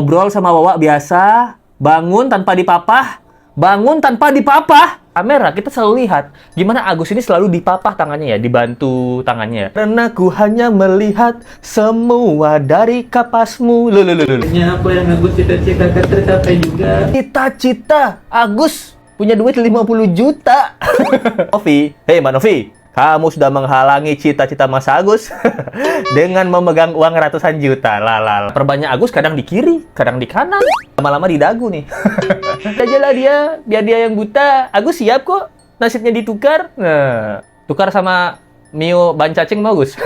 Ngobrol sama Wawa biasa, bangun tanpa dipapah, bangun tanpa dipapah. Kamera kita selalu lihat gimana Agus ini selalu dipapah tangannya ya, dibantu tangannya. Karena ku hanya melihat semua dari kapasmu. Apa yang Agus cita-citakan tercapai juga. Cita-cita Agus punya duit 50 juta. Novi, hei Mbak Novi, kamu sudah menghalangi cita-cita Mas Agus dengan memegang uang ratusan juta. Lah. Perbanyak Agus kadang di kiri, kadang di kanan. Lama-lama di dagu nih. Ajalah dia, biar dia yang buta. Agus siap kok, nasibnya ditukar. Nah, tukar sama Mio ban cacing bagus.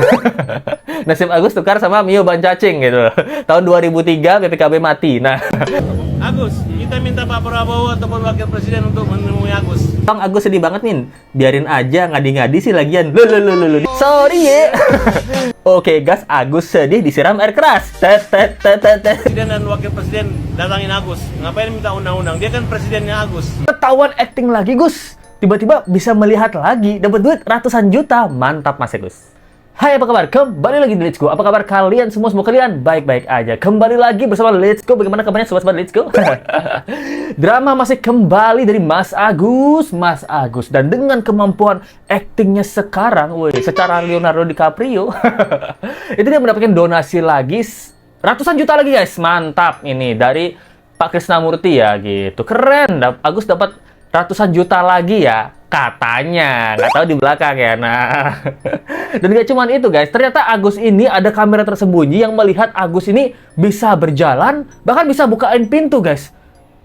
Nasib Agus tukar sama Mio ban cacing gitu. Tahun 2003 PPKB mati. Nah, Agus, kita minta Pak Prabowo ataupun Wakil Presiden untuk menemui Agus. Bang Agus sedih banget, Min. Biarin aja ngadi-ngadi sih lagian. Loh. Sorry ya. Oke, gas, Agus sedih disiram air keras. Tet. Presiden dan Wakil Presiden datangin Agus. Ngapain minta undang-undang? Dia kan presidennya Agus. Ketahuan acting lagi, Gus. Tiba-tiba bisa melihat lagi, dapat duit ratusan juta. Mantap, Mas Agus. Hai, apa kabar? Kembali lagi di Let's Go. Apa kabar kalian semua? Semoga kalian baik-baik aja. Kembali lagi bersama Let's Go. Bagaimana kabarnya sobat-sobat Let's Go? Drama masih kembali dari Mas Agus. Dan dengan kemampuan aktingnya sekarang, secara Leonardo DiCaprio, itu dia mendapatkan donasi lagi ratusan juta lagi, guys. Mantap ini dari Pak Krisnamurti ya, gitu. Keren. Agus dapat ratusan juta lagi ya, katanya. Nggak tahu di belakang ya. Nah, dan nggak cuma itu, guys. Ternyata Agus ini ada kamera tersembunyi yang melihat Agus ini bisa berjalan, bahkan bisa bukain pintu, guys.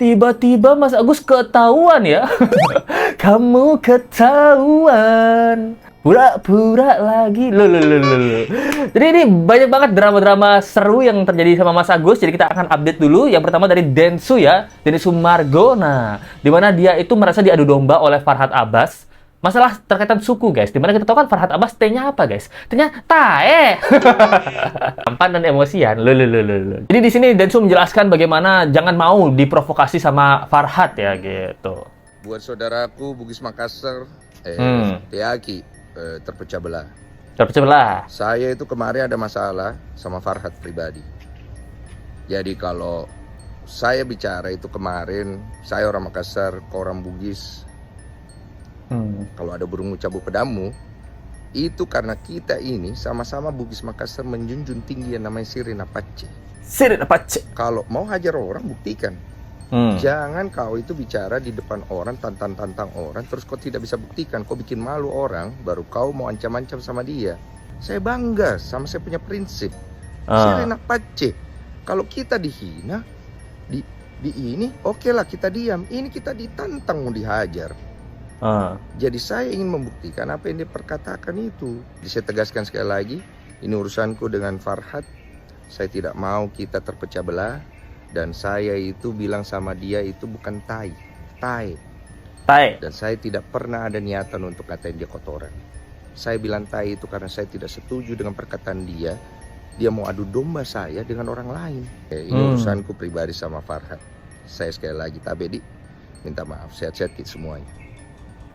Tiba-tiba Mas Agus ketahuan ya. Kamu ketahuan. Pura-pura lagi. Loh. Jadi ini banyak banget drama-drama seru yang terjadi sama Mas Agus. Jadi kita akan update dulu. Yang pertama dari Densu ya, Densu Margo. Nah, dimana dia itu merasa diadu domba oleh Farhad Abbas. Masalah terkaitan suku, guys. Dimana kita tahu kan Farhad Abbas T-nya apa, guys? T-nya tae. Tampan dan emosian. Loh. Jadi di sini Densu menjelaskan bagaimana jangan mau diprovokasi sama Farhad ya, gitu. Buat saudaraku Bugis Makassar, Tiaki terpecah belah. Saya itu kemarin ada masalah sama Farhad pribadi. Jadi kalau saya bicara itu kemarin, saya orang Makassar, kau orang Bugis. Kalau ada burung cabut pedamu, itu karena kita ini sama-sama Bugis Makassar menjunjung tinggi yang namanya Sirina Pace. Kalau mau hajar orang, buktikan. Jangan kau itu bicara di depan orang, tantang orang, terus kau tidak bisa buktikan, kau bikin malu orang, baru kau mau ancam-ancam sama dia. Saya bangga sama saya punya prinsip. Sirina Pace. Kalau kita dihina, di ini, oke lah kita diam. Ini kita ditantang mau dihajar. Jadi saya ingin membuktikan apa yang dia perkatakan itu. Jadi saya tegaskan sekali lagi, ini urusanku dengan Farhad. Saya tidak mau kita terpecah belah. Dan saya itu bilang sama dia itu bukan tae. Dan saya tidak pernah ada niatan untuk katain dia kotoran. Saya bilang tae itu karena saya tidak setuju dengan perkataan dia. Dia mau adu domba saya dengan orang lain. Ini urusanku pribadi sama Farhad. Saya sekali lagi Tabedi, minta maaf, sehat-sehat kita semuanya.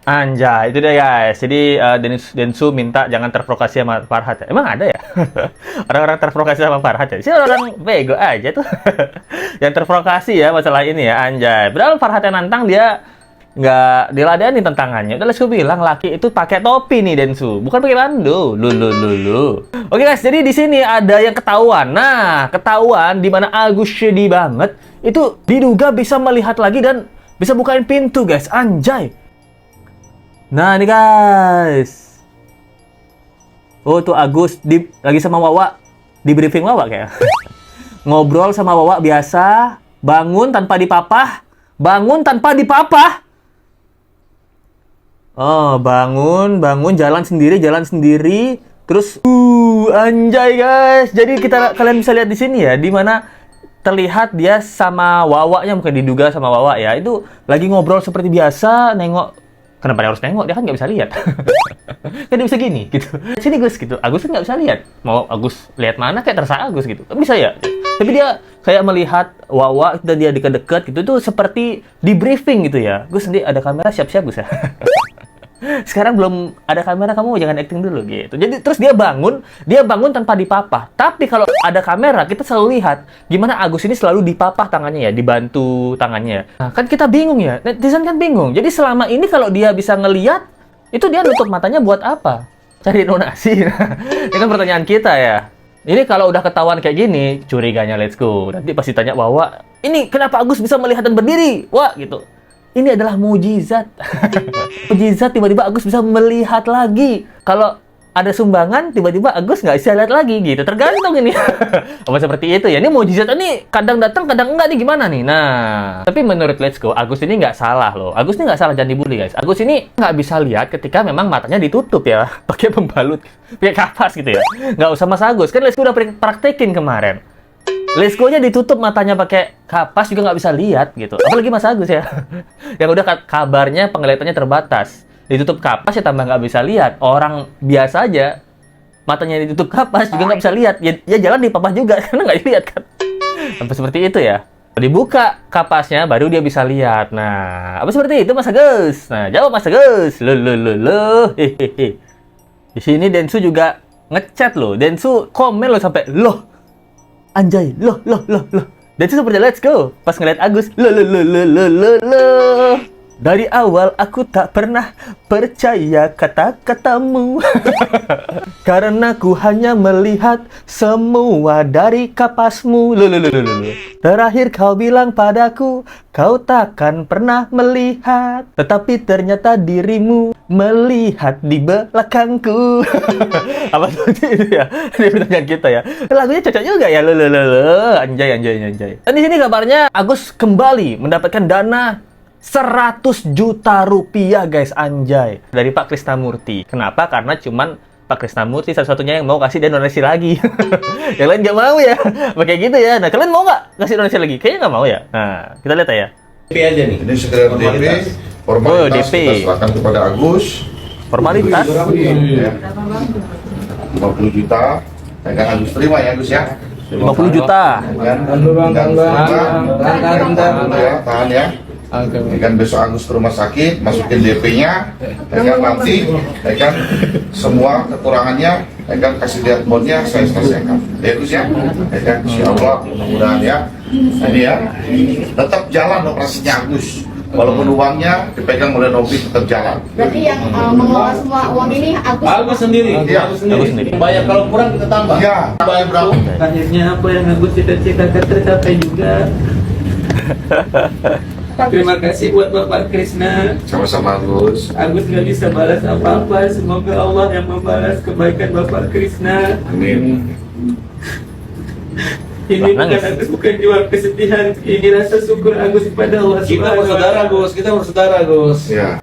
Anjay, itu dia, guys. Jadi Densu minta jangan terprovokasi sama Farhad ya. Emang ada ya? Orang-orang terprovokasi sama Farhad ya? Sih orang bego aja tuh. Yang terprovokasi ya masalah ini ya, anjay. Padahal Farhad yang nantang dia nggak diladeni tantangannya. Udah aku bilang laki itu pakai topi nih Densu, bukan pakai bando. Lu. Oke guys, jadi di sini ada yang ketahuan. Nah, ketahuan di mana Agus sedih banget itu diduga bisa melihat lagi dan bisa bukain pintu, guys. Anjay. Nah, ini guys. Oh, tuh Agus lagi sama Wawa. Di briefing Wawa kayak. Ngobrol sama Wawa biasa, bangun tanpa dipapah, bangun tanpa dipapah. Oh, bangun, jalan sendiri. Terus anjay guys. Jadi kalian bisa lihat di sini ya, di mana terlihat dia sama Wawanya, mungkin diduga sama Wawa ya. Itu lagi ngobrol seperti biasa, nengok. Kenapa dia harus nengok? Dia kan nggak bisa lihat. Kan dia bisa gini, gitu. Sini Gus, gitu. Agus kan nggak bisa lihat. Mau Agus lihat mana, kayak terserah Agus, gitu. Kan bisa ya. Tapi dia kayak melihat Wawa, dan dia dekat-dekat, gitu. Itu seperti di briefing, gitu ya. Gus, nanti ada kamera, siap-siap Gus ya. Sekarang belum ada kamera, kamu jangan acting dulu gitu. Jadi terus dia bangun tanpa dipapah. Tapi kalau ada kamera, kita selalu lihat gimana Agus ini selalu dipapah tangannya ya, dibantu tangannya. Nah, kan kita bingung ya, netizen kan bingung. Jadi selama ini kalau dia bisa ngelihat, itu dia nutup matanya buat apa? Cari donasi. Ini kan pertanyaan kita ya. Ini kalau udah ketahuan kayak gini, curiganya let's go. Nanti pasti tanya bahwa, ini kenapa Agus bisa melihat dan berdiri? Wah, gitu. Ini adalah mujizat. Mujizat, tiba-tiba Agus bisa melihat lagi. Kalau ada sumbangan, tiba-tiba Agus nggak bisa lihat lagi gitu. Tergantung ini. Apa seperti itu ya? Ini mujizat ini kadang datang, kadang enggak nih, gimana nih? Nah, tapi menurut Let's Go, Agus ini nggak salah loh. Agus ini nggak salah, jangan dibully guys. Agus ini nggak bisa lihat ketika memang matanya ditutup ya. Pakai pembalut, pakai kapas gitu ya. Nggak usah Mas Agus. Kan Let's Go udah praktekin kemarin. Let's Go-nya ditutup matanya pakai kapas juga nggak bisa lihat gitu. Apalagi Mas Agus ya. Yang udah kabarnya penglihatannya terbatas. Ditutup kapas ya tambah nggak bisa lihat. Orang biasa aja matanya ditutup kapas juga nggak bisa lihat. Ya jalan di papah juga karena nggak lihat kan. Sampai seperti itu ya. Dibuka kapasnya baru dia bisa lihat. Nah, apa seperti itu Mas Agus? Nah, jawab Mas Agus. Lo. Hehehe. Di sini Densu juga ngechat loh. Densu komen loh sampai loh. Anjay, loh. Dan itu seperti Let's Go. Pas ngeliat Agus, loh. Dari awal aku tak pernah percaya kata-katamu. Karena ku hanya melihat semua dari kapasmu. Loh. Terakhir kau bilang padaku, kau takkan pernah melihat. Tetapi ternyata dirimu melihat di belakangku. Apa tuh itu ya? Ini pertanyaan kita ya. Lagunya cocok juga ya. Loh. Anjay. Dan di sini kabarnya Agus kembali mendapatkan dana 100 juta rupiah guys, anjay, dari Pak Krisnamurti. Kenapa? Karena cuman Pak Krisnamurti satu-satunya yang mau kasih dan donasi lagi. Yang lain nggak mau ya. Kayak gitu ya. Nah, kalian mau nggak kasih donasi lagi? Kayaknya nggak mau ya. Nah, kita lihat ya. DP aja nih. Ini sekedar DP, formalitas DP. kita serahkan kepada Agus. Formalitas. Ya. 50 juta. Ya kan Agus terima ya Agus ya. 50 juta. Tahan ya. Ya kan besok Agus ke rumah sakit, masukin DP-nya, ya kan nanti, ya kan semua kekurangannya, ya kan kasih lihat modnya saya selesaikan. Ya Gus ya, kan Insya Allah mudah-mudahan ya. Nah, ini ya, tetap jalan operasinya Agus. Walaupun uangnya dipegang oleh Novi tetap jalan. Berarti yang mengelola semua uang ini Agus sendiri. Iya. Agus sendiri. Banyak kalau kurang kita tambah. Iya. Bayar berapa? Akhirnya apa yang Agus cita-citakan tercapai juga. Terima kasih buat Bapak Krisna. Sama-sama Agus. Agus nggak bisa balas apa-apa. Semoga Allah yang membalas kebaikan Bapak Krisna. Amin. Ini bukan Agus, bukan jual kesedihan. Ini rasa syukur Agus kepada Allah. Kita bersaudara Gus. Ya.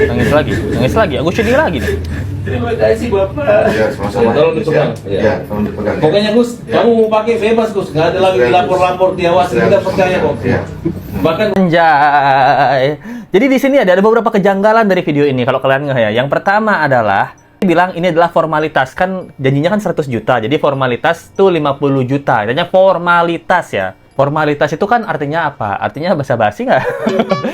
Nangis lagi. Aku sedih lagi nih. Terima kasih Bapak. Ya, sama-sama. Tolong dipegang. Ya, tolong dipegang. Ya. Pokoknya Gus, kamu mau pakai bebas Gus, nggak ada lagi lapor-lapor diawasi, kita percaya kok. Ya. Bahkan Anjay. Jadi di sini ada beberapa kejanggalan dari video ini kalau kalian ngeh ya. Yang pertama adalah bilang ini adalah formalitas, kan janjinya kan 100 juta. Jadi formalitas tuh 50 juta. Artinya formalitas ya. Formalitas itu kan artinya apa? Artinya basa-basi nggak?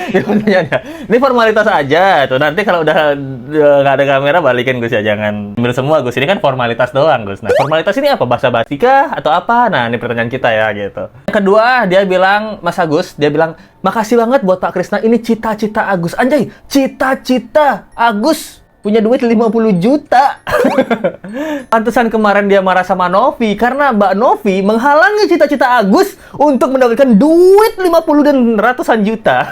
Ya, pertanyaannya. Ini formalitas aja tuh. Nanti kalau udah nggak ada kamera balikin Gus ya. Jangan ambil semua Gus. Ini kan formalitas doang Gus. Nah, formalitas ini apa? Basa-basi kah? Atau apa? Nah, ini pertanyaan kita ya gitu. Yang kedua, dia bilang, Mas Agus, dia bilang, makasih banget buat Pak Krisna. Ini cita-cita Agus. Anjay, cita-cita Agus punya duit 50 juta. Pantesan kemarin dia marah sama Novi karena Mbak Novi menghalangi cita-cita Agus untuk mendapatkan duit 50 dan ratusan juta.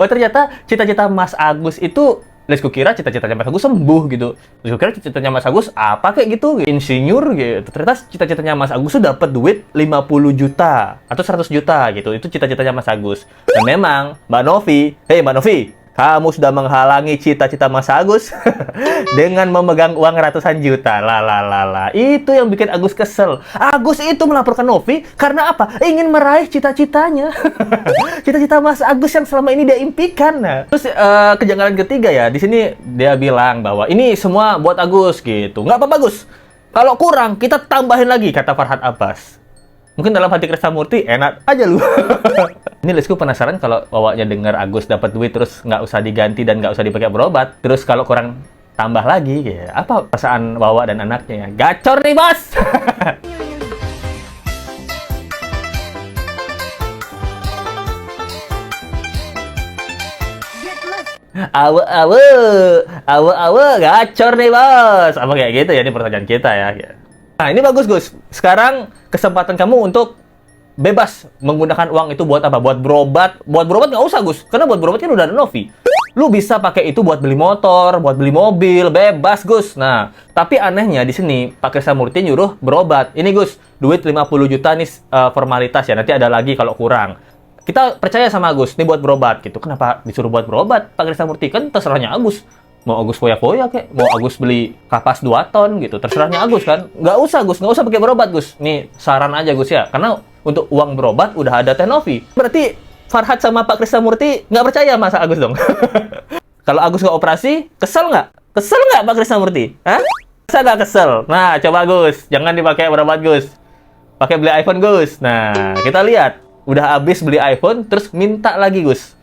Oh, ternyata cita-cita Mas Agus itu, let's go kira cita-citanya Mas Agus sembuh gitu. Let's go kira cita-citanya Mas Agus apa kayak gitu, insinyur gitu. Ternyata cita-citanya Mas Agus tuh dapat duit 50 juta atau 100 juta gitu. Itu cita-citanya Mas Agus. Dan memang Mbak Novi, Mbak Novi, kamu sudah menghalangi cita-cita Mas Agus dengan memegang uang ratusan juta. Itu yang bikin Agus kesel. Agus itu melaporkan Novi karena apa? Ingin meraih cita-citanya. Cita-cita Mas Agus yang selama ini dia impikan. Nah, terus kejanggalan ketiga ya, di sini dia bilang bahwa ini semua buat Agus gitu. Nggak apa-apa Gus. Kalau kurang kita tambahin lagi, kata Farhad Abbas. Mungkin dalam hati Krisnamurti enak aja lu. Ini Lesku penasaran kalau Wawanya dengar Agus dapat duit terus nggak usah diganti dan nggak usah dipakai berobat. Terus kalau kurang tambah lagi, ya, apa perasaan Wawa dan anaknya ya? Gacor nih, bos! Awe, gacor nih, bos! Apa kayak gitu ya, ini pertanyaan kita ya. Nah, ini bagus, Gus. Sekarang kesempatan kamu untuk bebas menggunakan uang itu buat apa? Buat berobat. Buat berobat nggak usah, Gus. Karena buat berobat kan udah ada Novi. Lu bisa pakai itu buat beli motor, buat beli mobil, bebas, Gus. Nah, tapi anehnya di sini Pak Krisnamurti nyuruh berobat. Ini, Gus, duit 50 juta nih formalitas ya. Nanti ada lagi kalau kurang. Kita percaya sama Agus, ini buat berobat gitu. Kenapa disuruh buat berobat? Pak Krisnamurti kan terserahnya Agus. Mau Agus foya-foya kek, mau Agus beli kapas 2 ton gitu. Terserahnya Agus kan. Nggak usah, Gus. Nggak usah pakai berobat, Gus. Nih, saran aja, Gus ya. Karena untuk uang berobat udah ada Novi. Berarti Farhad sama Pak Krisnamurti nggak percaya masa Agus dong. Kalau Agus nggak operasi, kesel nggak? Kesel nggak Pak Krisnamurti? Hah? Kesel nggak kesel? Nah, coba Gus. Jangan dipakai berobat, Gus. Pakai beli iPhone, Gus. Nah, kita lihat. Udah habis beli iPhone, terus minta lagi, Gus.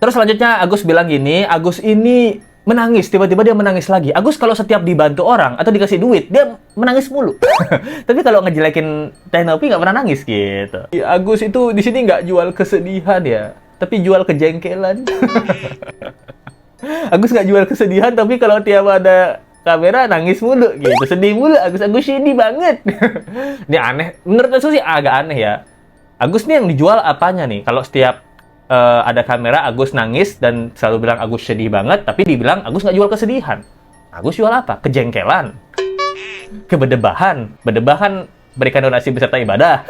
Terus selanjutnya Agus bilang gini, Agus ini menangis, tiba-tiba dia menangis lagi. Agus kalau setiap dibantu orang atau dikasih duit, dia menangis mulu. Tapi kalau ngejelekin Novi nggak pernah nangis gitu. Ya, Agus itu di sini nggak jual kesedihan ya, tapi jual kejengkelan. Agus nggak jual kesedihan, tapi kalau tiap ada kamera nangis mulu gitu, sedih mulu. Agus sedih banget. Ini aneh. Menurut aku sih agak aneh ya. Agus nih yang dijual apanya nih? Kalau setiap ada kamera Agus nangis dan selalu bilang Agus sedih banget, tapi dibilang Agus nggak jual kesedihan. Agus jual apa? Kejengkelan, kebedebahan. Bedebahan berikan donasi beserta ibadah.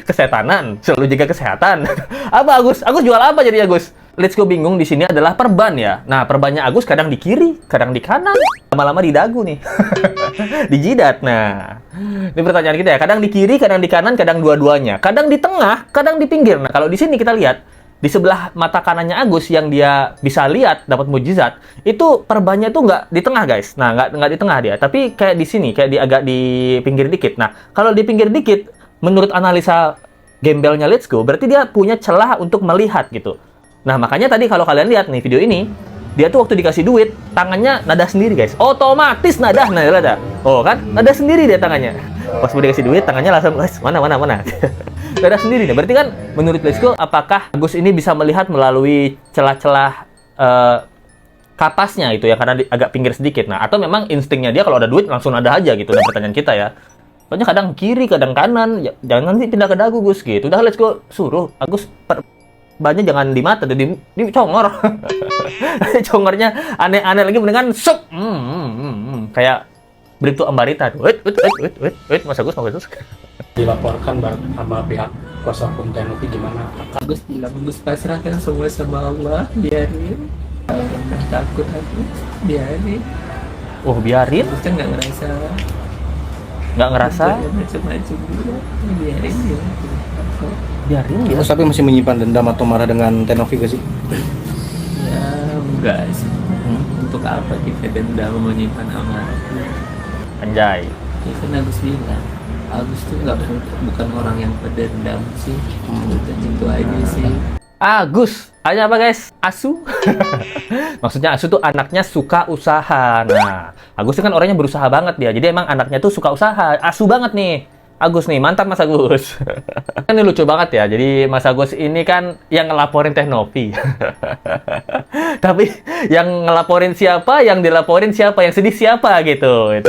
Kesetanan, selalu jaga kesehatan. Apa Agus? Agus jual apa jadi Agus? Let's go bingung di sini adalah perban ya. Nah, perbannya Agus kadang di kiri, kadang di kanan. Lama-lama di dagu nih. Di jidat. Nah, ini pertanyaan kita ya. Kadang di kiri, kadang di kanan, kadang dua-duanya. Kadang di tengah, kadang di pinggir. Nah, kalau di sini kita lihat, di sebelah mata kanannya Agus yang dia bisa lihat, dapat mujizat, itu perbannya tuh nggak di tengah, guys. Nah, nggak di tengah dia. Tapi kayak di sini, kayak agak di pinggir dikit. Nah, kalau di pinggir dikit, menurut analisa gembelnya Let's Go, berarti dia punya celah untuk melihat gitu. Nah, makanya tadi kalau kalian lihat nih video ini, dia tuh waktu dikasih duit, tangannya nada sendiri, guys. Otomatis nada. Oh, kan? Nada sendiri dia tangannya. Pas mau dikasih duit, tangannya langsung, guys, mana. Nada sendiri nih. Berarti kan, menurut Let's Go, apakah Agus ini bisa melihat melalui celah-celah kapasnya itu ya, karena agak pinggir sedikit. Nah, atau memang instingnya dia kalau ada duit langsung nada aja gitu. Nah, pertanyaan kita ya. Soalnya kadang kiri, kadang kanan. Jangan nanti pindah ke dagu, Gus, gitu. Udah, Let's Go suruh Agus banyak jangan di mata, di congor. Congornya aneh-aneh lagi, mendingan sup. Kayak Bribtu Ambarita. Wait, Mas Agus. Dilaporkan sama pihak kuasa hukum Novi gimana? Agus bilang, Agus pasrahkan semua sama Allah, biarin. Takut aku, biarin. Oh, biarin? Agus kan nggak ngerasa. Macam-macam juga, biarin dia. Biarin dia. Mas tapi masih menyimpan dendam atau marah dengan Novi gak sih? Ya enggak sih. Untuk apa kita dendam menyimpan amarah? Anjay. Ya kan Agus bilang, Agus tuh bukan orang yang pendendam sih. Udah gitu aja sih. Agus, hanya apa guys? Asu. Maksudnya Asu tuh anaknya suka usaha. Nah, Agus tuh kan orangnya berusaha banget dia. Jadi emang anaknya tuh suka usaha. Asu banget nih. Agus nih, mantap Mas Agus. Ini lucu banget ya. Jadi Mas Agus ini kan yang ngelaporin Novi. Tapi yang ngelaporin siapa, yang dilaporin siapa, yang sedih siapa gitu.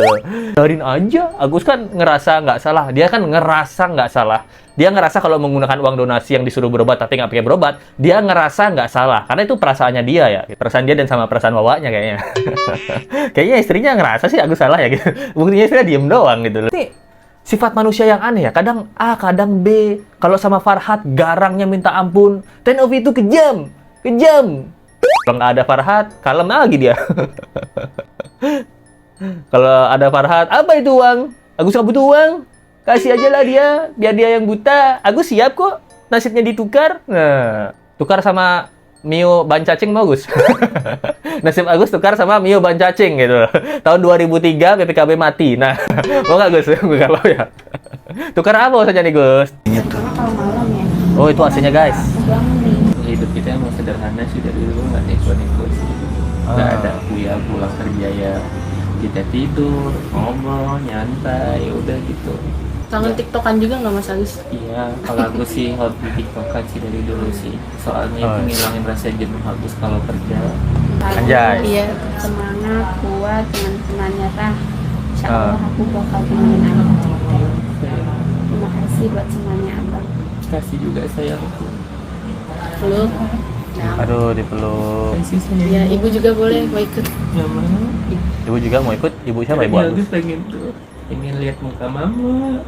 Biarin aja. Agus kan ngerasa nggak salah. Dia kan ngerasa nggak salah. Dia ngerasa kalau menggunakan uang donasi yang disuruh berobat tapi nggak pakai berobat, dia ngerasa nggak salah. Karena itu perasaannya dia ya. Perasaan dia dan sama perasaan Wawanya kayaknya. Kayaknya istrinya ngerasa sih Agus salah ya gitu. Buktinya istrinya diem doang gitu. Ini sifat manusia yang aneh ya. Kadang A, kadang B. Kalau sama Farhad, garangnya minta ampun. Novi itu kejam. Kalau nggak ada Farhad, kalem lagi dia. Kalau ada Farhad, apa itu uang? Agus nggak butuh uang. Kasih aja lah dia, biar dia yang buta. Agus siap kok. Nasibnya ditukar. Nah, tukar sama Mio ban cacing mau Gus. Nasib Agus tukar sama Mio ban cacing gitu. Tahun 2003 PPKB mati. Nah, mau nggak Gus? Gue nggak mau ya. Tukar apa saja nih Gus? Kalau malam ya, Oh, itu AC-nya guys. Hidup kita emang sederhana sih, dari dulu nggak neko-neko sih. Nggak ada kuya pulang kerja ya kita tidur, ngobrol, nyantai, udah gitu. Kangen tiktokan juga nggak Mas Agus? Iya, kalau aku sih hobi tiktokan sih dari dulu sih. Soalnya itu ngilangin rasa jenuh Agus kalau kerja. Anjay. Iya, semangat, kuat, jangan nyerah. Insya Allah aku bakal temenin Abang. Terima kasih buat semuanya Abang. Kasih juga sayangku. Peluk. Aduh, dipeluk. Kasih sayang. Ya, ibu juga boleh mau ikut. Nggak mau. Ibu juga mau ikut? Ibu siapa? Ibu Tapi Agus? Agus pengen tuh. Pengen lihat muka mama,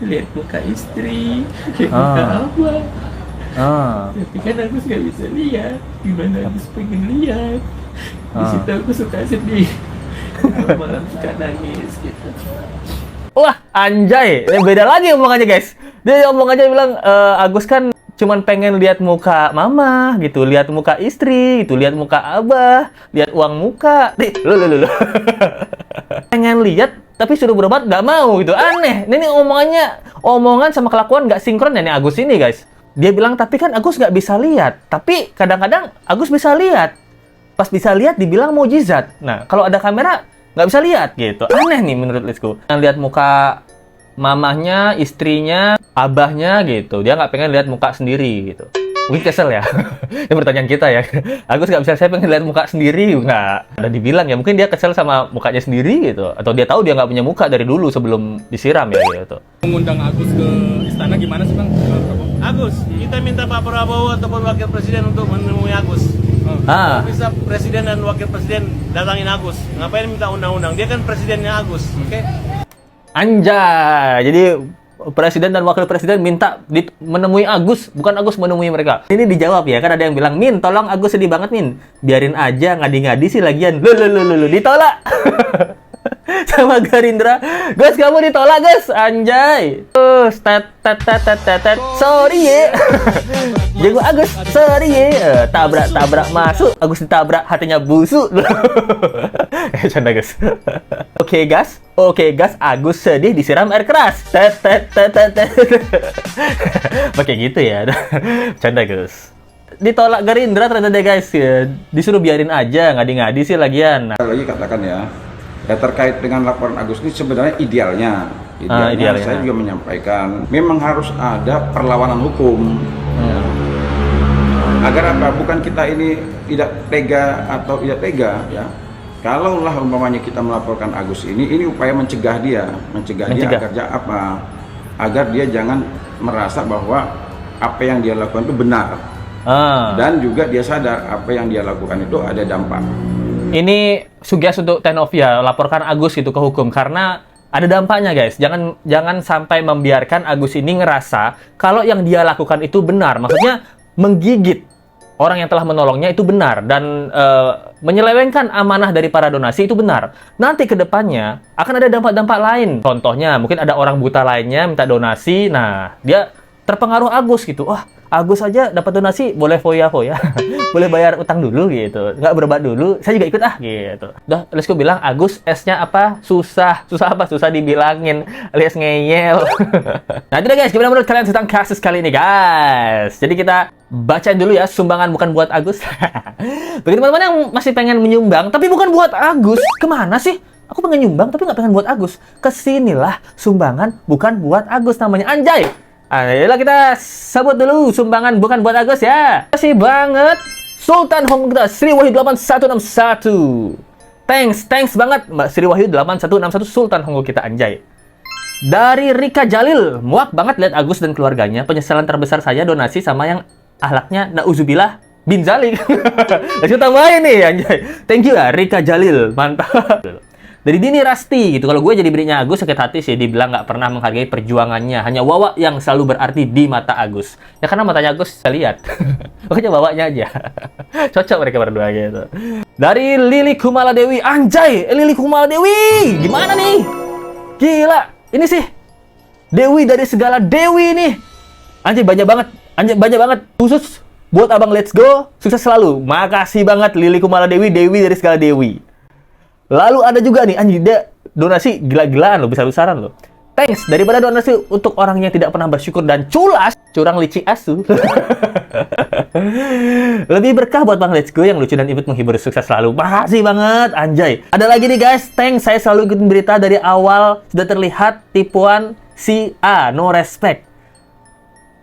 lihat muka istri, lihat muka abang. Tapi kan Agus nggak bisa lihat. Gimana Agus pengen lihat? Di situ aku suka sedih. Malam suka nangis gitu. Wah, anjay. Ini beda lagi omongannya, guys. Dia omongannya bilang, Agus kan cuman pengen lihat muka mama gitu, lihat muka istri gitu, lihat muka abah, lihat uang muka. Lu. Pengen lihat tapi suruh berobat nggak mau gitu. Aneh. Ini omongan sama kelakuan nggak sinkron ya nih Agus ini, guys. Dia bilang tapi kan Agus nggak bisa lihat. Tapi kadang-kadang Agus bisa lihat. Pas bisa lihat dibilang mukjizat. Nah, kalau ada kamera nggak bisa lihat gitu. Aneh nih menurut Lisku. Yang lihat muka mamahnya, istrinya, abahnya gitu. Dia nggak pengen lihat muka sendiri gitu. Mungkin kesel ya. Ini pertanyaan kita ya. Agus nggak bisa, saya pengen lihat muka sendiri. Nggak ada dibilang ya. Mungkin dia kesel sama mukanya sendiri gitu. Atau dia tahu dia nggak punya muka dari dulu sebelum disiram ya gitu. Mengundang Agus ke istana gimana sih Bang? Agus, kita minta Pak Prabowo ataupun Wakil Presiden untuk menemui Agus. Ah. Bisa Presiden dan Wakil Presiden datangin Agus. Ngapain minta undang-undang? Dia kan presidennya Agus, oke? Anjay. Jadi Presiden dan Wakil Presiden minta menemui Agus, bukan Agus menemui mereka. Ini dijawab ya, kan ada yang bilang, Min, tolong Agus sedih banget, Min. Biarin aja, ngadi-ngadi sih lagian. Lu, ditolak. Sama Gerindra. Gus, kamu ditolak, Gus. Anjay. Sorry ya. Jago Agus, sorry ya. Tabrak masuk. Agus ditabrak, hatinya busuk. Canda, Gus. Oke, gas. Agus sedih disiram air keras. Pakai gitu ya. Canda, Gus. Ditolak Gerindra ternyata deh, guys. Disuruh biarin aja, ngadi-ngadi sih lagian. Lagi katakan ya terkait dengan laporan Agus ini sebenarnya idealnya saya juga menyampaikan memang harus ada perlawanan hukum. Agar apa? Bukan kita ini tidak tega atau tidak tega ya. Kalaulah umpamanya kita melaporkan Agus ini upaya mencegah dia agar dia jangan merasa bahwa apa yang dia lakukan itu benar. Dan juga dia sadar apa yang dia lakukan itu ada dampak. Ini sugesti untuk Tenovia, laporkan Agus gitu ke hukum karena ada dampaknya, guys. Jangan sampai membiarkan Agus ini ngerasa kalau yang dia lakukan itu benar. Maksudnya menggigit orang yang telah menolongnya itu benar dan menyelewengkan amanah dari para donasi itu benar. Nanti ke depannya akan ada dampak-dampak lain. Contohnya mungkin ada orang buta lainnya minta donasi. Nah, dia terpengaruh Agus gitu. Wah, Agus aja dapat donasi boleh foya-foya. Boleh bayar utang dulu gitu. Nggak berobat dulu, saya juga ikut gitu. Udah, Lesku bilang Agus S-nya apa? Susah apa? Susah dibilangin alias ngeyel. Nah, itu deh guys, gimana menurut kalian tentang kasus kali ini, guys? Jadi kita bacain dulu ya, sumbangan bukan buat Agus. Bagi teman-teman yang masih pengen menyumbang tapi bukan buat Agus, kemana sih? Aku pengen nyumbang tapi nggak pengen buat Agus. Kesinilah, sumbangan bukan buat Agus namanya, anjay. Ayolah kita sebut dulu sumbangan bukan buat Agus ya. Terima kasih banget Sultan Hong kita Sri Wahyu 8161. Thanks banget Mbak Sri Wahyu 8161 Sultan Hong kita, anjay. Dari Rika Jalil, muak banget lihat Agus dan keluarganya. Penyesalan terbesar saya donasi sama yang ahlaknya nauzubillah bin zalik. Langsung tambahin nih, anjay. Thank you ya Rika Jalil, mantap. Dari Dini Rasti gitu, kalau gue jadi berinya Agus sakit hati sih, dibilang nggak pernah menghargai perjuangannya, hanya Wawa yang selalu berarti di mata Agus. Ya karena matanya Agus saya lihat, makanya Wawanya aja. Cocok mereka berdua gitu. Dari Lili Kumala Dewi, anjay, Lili Kumala Dewi, gimana nih? Gila, ini sih Dewi dari segala Dewi nih. Anjay banyak banget, khusus buat abang Let's Go, sukses selalu. Makasih banget Lili Kumala Dewi, Dewi dari segala Dewi. Lalu ada juga nih, anjir, dia donasi gila-gilaan loh, besar-besaran loh. Thanks daripada donasi untuk orang yang tidak pernah bersyukur dan culas, curang licik asu. Lebih berkah buat Bang Let's Go yang lucu dan imut menghibur, sukses selalu. Makasih banget, anjay. Ada lagi nih guys, thanks, saya selalu ikutin berita dari awal, sudah terlihat tipuan si A, no respect.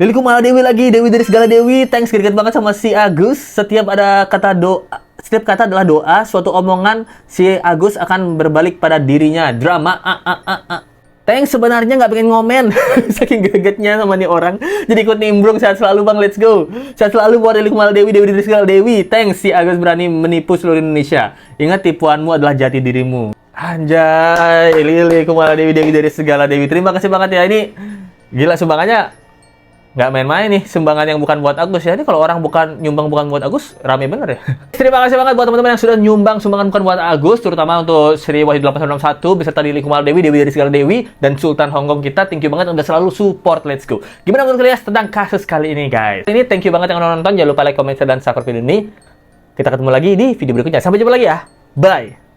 Lili Kumala Dewi lagi, Dewi dari segala Dewi, thanks greget banget sama si Agus. Setiap kata adalah doa, suatu omongan si Agus akan berbalik pada dirinya. Drama, Thanks, sebenarnya nggak pengen ngomen. Saking gegetnya sama nih orang. Jadi ikut nimbrung, sehat selalu Bang, let's go. Sehat selalu buat Lili Kumala Dewi, Dewi dari segala Dewi. Thanks, si Agus berani menipu seluruh Indonesia. Ingat, tipuanmu adalah jati dirimu. Anjay, Lili Kumala Dewi, Dewi dari segala Dewi. Terima kasih banget ya, ini gila sumbangannya. Nggak main-main nih, sumbangan yang bukan buat Agus ya. Ini kalau orang nyumbang bukan buat Agus, rame bener ya. Terima kasih banget buat teman-teman yang sudah nyumbang sumbangan bukan buat Agus, terutama untuk Sri Wahid 861 beserta Lili Kumala Dewi, Dewi dari segala Dewi, dan Sultan Hongkong kita. Thank you banget udah selalu support Let's Go. Gimana menurut kalian tentang kasus kali ini, guys? Ini thank you banget yang udah nonton. Jangan lupa like, comment, share, dan subscribe video ini. Kita ketemu lagi di video berikutnya. Sampai jumpa lagi ya. Bye.